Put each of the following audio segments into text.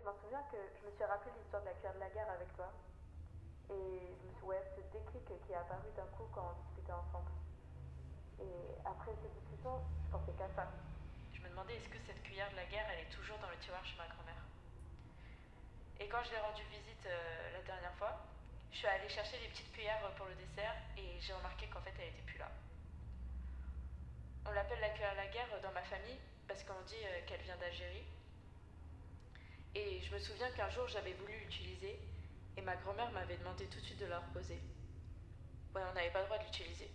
m'en souviens que je me suis rappelé l'histoire de la cuillère de la guerre avec toi. Et ouais, ce déclic qui est apparu d'un coup quand on discutait ensemble. Et après cette discussion, je pensais qu'à ça. Je me demandais est-ce que cette cuillère de la guerre, elle est toujours dans le tiroir chez ma grand-mère. Et quand je l'ai rendue visite la dernière fois, je suis allée chercher les petites cuillères pour le dessert et j'ai remarqué qu'en fait, elle était plus là. On l'appelle la cuillère de la guerre dans ma famille parce qu'on dit qu'elle vient d'Algérie. Et je me souviens qu'un jour, j'avais voulu l'utiliser et ma grand-mère m'avait demandé tout de suite de la reposer. Ouais, on n'avait pas le droit de l'utiliser.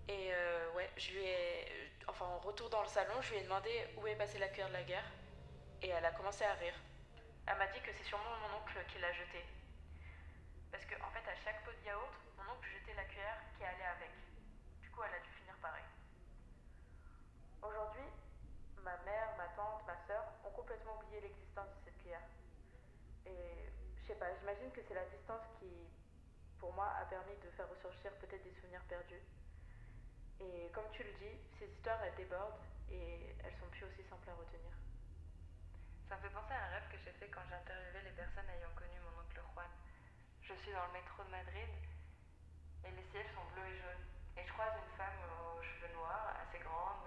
Et ouais, je lui ai. Enfin, en retour dans le salon, je lui ai demandé où est passée la cuillère de la guerre. Et elle a commencé à rire. Elle m'a dit que c'est sûrement mon oncle qui l'a jetée. Parce qu'en en fait, à chaque pot de yaourt, mon oncle jetait la cuillère qui allait avec. Du coup, elle a dû finir pareil. Aujourd'hui, ma mère, ma tante, ma soeur ont complètement oublié l'existence de cette cuillère. Et je sais pas, j'imagine que c'est la distance qui, pour moi, a permis de faire ressurgir peut-être des souvenirs perdus. Et comme tu le dis, ces histoires, elles débordent et elles sont plus aussi simples à retenir. Ça me fait penser à un rêve que j'ai fait quand j'ai interviewé les personnes ayant connu mon oncle Juan. Je suis dans le métro de Madrid et les sièges sont bleus et jaunes. Et je croise une femme aux cheveux noirs, assez grande,